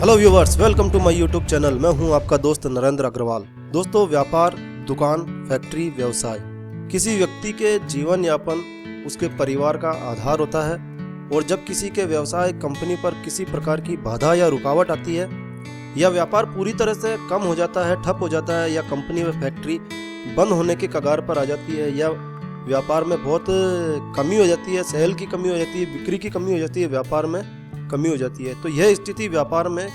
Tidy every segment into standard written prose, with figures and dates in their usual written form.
Hello viewers, welcome to my YouTube channel. मैं हूं आपका दोस्त नरेंद्र अग्रवाल। दोस्तों, व्यापार, दुकान, फैक्ट्री, व्यवसाय किसी व्यक्ति के जीवन यापन, उसके परिवार का आधार होता है। और जब किसी के व्यवसाय कंपनी पर किसी प्रकार की बाधा या रुकावट आती है, या व्यापार पूरी तरह से कम हो जाता है, ठप हो जाता है, या कंपनी व फैक्ट्री बंद होने की कगार पर आ जाती है, या व्यापार में बहुत कमी हो जाती है, सेल की कमी हो जाती है, बिक्री की कमी हो जाती है, व्यापार में कमी हो जाती है, तो यह स्थिति व्यापार में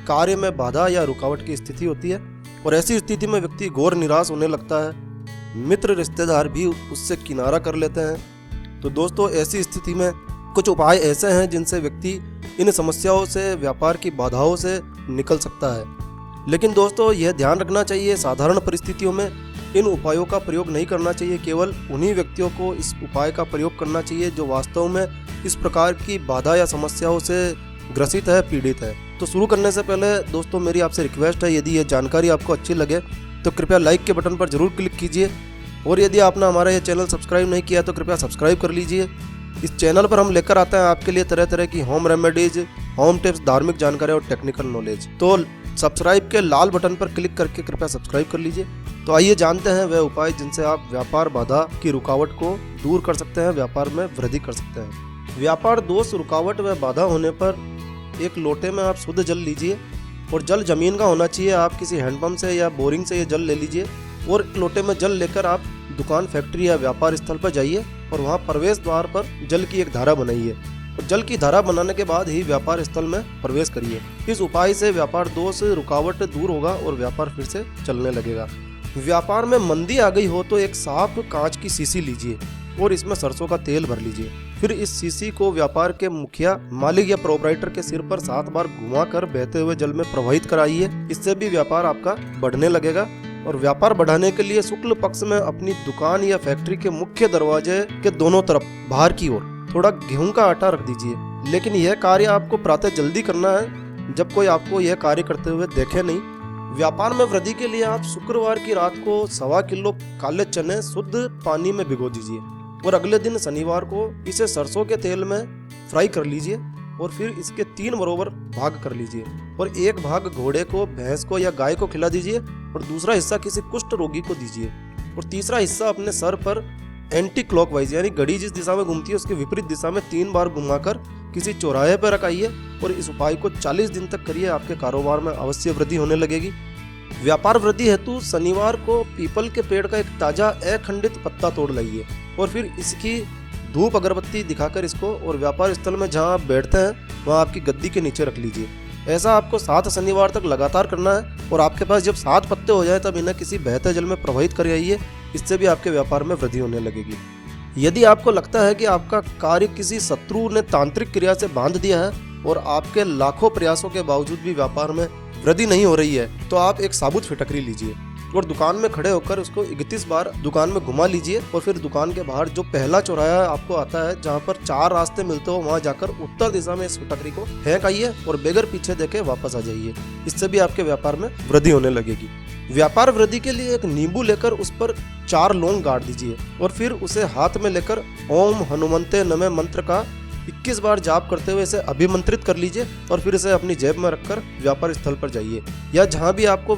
कार्य में बाधा या रुकावट की स्थिति होती है। और ऐसी स्थिति में व्यक्ति घोर निराश होने लगता है। मित्र रिश्तेदार भी उससे किनारा कर लेते हैं। तो दोस्तों, ऐसी स्थिति में कुछ उपाय ऐसे हैं जिनसे व्यक्ति इन समस्याओं से, व्यापार की बाधाओं से निकल सकता है। लेकिन दोस्तों, यह ध्यान रखना चाहिए, साधारण परिस्थितियों में इन उपायों का प्रयोग नहीं करना चाहिए। केवल उन्हीं व्यक्तियों को इस उपाय का प्रयोग करना चाहिए जो वास्तव में इस प्रकार की बाधा या समस्याओं से ग्रसित है, पीड़ित है। तो शुरू करने से पहले दोस्तों, मेरी आपसे रिक्वेस्ट है, यदि ये जानकारी आपको अच्छी लगे तो कृपया लाइक के बटन पर जरूर क्लिक कीजिए। और यदि आपने हमारा ये चैनल सब्सक्राइब नहीं किया तो कृपया सब्सक्राइब कर लीजिए। इस चैनल पर हम लेकर आते हैं आपके लिए तरह तरह की होम रेमेडीज, होम टिप्स, धार्मिक जानकारी और टेक्निकल नॉलेज। तो सब्सक्राइब के लाल बटन पर क्लिक करके कृपया सब्सक्राइब कर लीजिए। तो आइए जानते हैं वह उपाय जिनसे आप व्यापार बाधा की रुकावट को दूर कर सकते हैं, व्यापार में वृद्धि कर सकते हैं। व्यापार दोष, रुकावट व बाधा होने पर एक लोटे में आप शुद्ध जल लीजिए। और जल जमीन का होना चाहिए। आप किसी हैंडपंप से या बोरिंग से ये जल ले लीजिए। और लोटे में जल लेकर आप दुकान, फैक्ट्री या व्यापार स्थल पर जाइए और वहाँ प्रवेश द्वार पर जल की एक धारा बनाइए। और जल की धारा बनाने के बाद ही व्यापार स्थल में प्रवेश करिए। इस उपाय से व्यापार दोष, रुकावट दूर होगा और व्यापार फिर से चलने लगेगा। व्यापार में मंदी आ गई हो तो एक साफ कांच की शीशी लीजिए और इसमें सरसों का तेल भर लीजिए। फिर इस शीशी को व्यापार के मुखिया, मालिक या प्रोपराइटर के सिर पर 7 बार घुमाकर बहते हुए जल में प्रवाहित कराइए। इससे भी व्यापार आपका बढ़ने लगेगा। और व्यापार बढ़ाने के लिए शुक्ल पक्ष में अपनी दुकान या फैक्ट्री के मुख्य दरवाजे के दोनों तरफ बाहर की ओर थोड़ा गेहूं का आटा रख दीजिए। लेकिन यह कार्य आपको प्रातः जल्दी करना है, जब कोई आपको यह कार्य करते हुए देखे नहीं। व्यापार में वृद्धि के लिए आप शुक्रवार की रात को 1.25 किलो काले चने शुद्ध पानी में भिगो दीजिए और अगले दिन शनिवार को इसे सरसों के तेल में फ्राई कर लीजिए। और फिर इसके 3 बराबर भाग कर लीजिए और एक भाग घोड़े को, भैंस को या गाय को खिला दीजिए और दूसरा हिस्सा किसी कुष्ठ रोगी को दीजिए। और तीसरा हिस्सा अपने सर पर एंटी क्लॉकवाइज, यानी घड़ी जिस दिशा में घूमती है उसके विपरीत दिशा में 3 बार घुमाकर किसी चौराहे पर रखाइए। और इस उपाय को 40 दिन तक करिए। आपके कारोबार में अवश्य वृद्धि होने लगेगी। व्यापार वृद्धि हेतु शनिवार को पीपल के पेड़ का एक ताजा अखंडित पत्ता तोड़ लाइए और फिर इसकी धूप अगरबत्ती दिखाकर इसको और व्यापार स्थल में जहां आप बैठते हैं वहां आपकी गद्दी के नीचे रख लीजिए। ऐसा आपको 7 शनिवार तक लगातार करना है। और आपके पास जब 7 पत्ते हो जाए तब इन्हें किसी बहते जल में प्रवाहित कर आइए। इससे भी आपके व्यापार में वृद्धि होने लगेगी। यदि आपको लगता है कि आपका कार्य किसी शत्रु ने तांत्रिक क्रिया से बांध दिया है और आपके लाखों प्रयासों के बावजूद भी व्यापार में वृद्धि नहीं हो रही है, तो आप एक साबुत फिटकरी लीजिए और दुकान में खड़े होकर उसको 31 बार दुकान में घुमा लीजिए। और फिर दुकान के बाहर जो पहला चौराहा आपको आता है, जहाँ पर 4 रास्ते मिलते हो, वहाँ जाकर उत्तर दिशा में इस फिटकरी को फेंक आइए और बेगर पीछे देके वापस आ जाइए। इससे भी आपके व्यापार में वृद्धि होने लगेगी। व्यापार वृद्धि के लिए एक नींबू लेकर उस पर 4 लौंग गाड़ दीजिए और फिर उसे हाथ में लेकर ओम हनुमंते नमः मंत्र का 21 बार जाप करते हुए इसे अभिमंत्रित कर लीजिए। और फिर इसे अपनी जेब में रखकर व्यापार स्थल पर जाइए या जहां भी आपको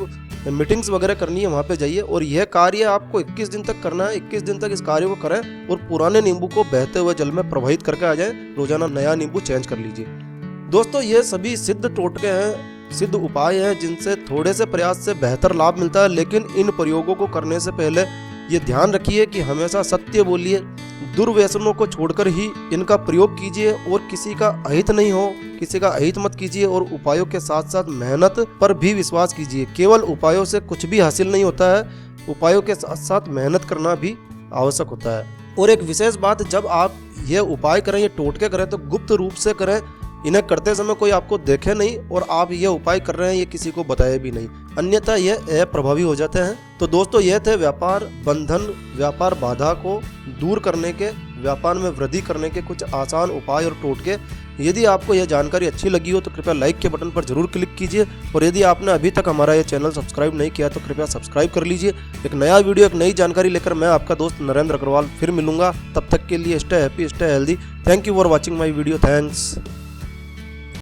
मीटिंग्स वगैरह करनी है वहां पे जाइए। और यह कार्य आपको 21 दिन तक करना है। 21 दिन तक इस कार्य को करें और पुराने नींबू को बहते हुए जल में प्रवाहित करके आ जाए। रोजाना नया नींबू चेंज कर लीजिए। दोस्तों, ये सभी सिद्ध टोटके हैं, सिद्ध उपाय हैं जिनसे थोड़े से प्रयास से बेहतर लाभ मिलता है। लेकिन इन प्रयोगों को करने से पहले ये ध्यान रखिए कि हमेशा सत्य बोलिए, दुर्व्यसनों को छोड़कर ही इनका प्रयोग कीजिए और किसी का अहित नहीं हो, किसी का अहित मत कीजिए। और उपायों के साथ साथ मेहनत पर भी विश्वास कीजिए। केवल उपायों से कुछ भी हासिल नहीं होता है, उपायों के साथ साथ मेहनत करना भी आवश्यक होता है। और एक विशेष बात, जब आप ये उपाय करें, ये टोटके करें, तो गुप्त रूप से करें। इन्हें करते समय कोई आपको देखे नहीं और आप ये उपाय कर रहे हैं ये किसी को बताए भी नहीं, अन्यथा ये अप्रभावी हो जाते हैं। तो दोस्तों, ये थे व्यापार बंधन, व्यापार बाधा को दूर करने के, व्यापार में वृद्धि करने के कुछ आसान उपाय और टोटके। यदि आपको यह जानकारी अच्छी लगी हो तो कृपया लाइक के बटन पर जरूर क्लिक कीजिए। और यदि आपने अभी तक हमारा ये चैनल सब्सक्राइब नहीं किया तो कृपया सब्सक्राइब कर लीजिए। एक नया वीडियो, एक नई जानकारी लेकर मैं आपका दोस्त नरेंद्र अग्रवाल फिर मिलूंगा। तब तक के लिए stay happy, stay healthy. Thank you for watching my video. Thanks.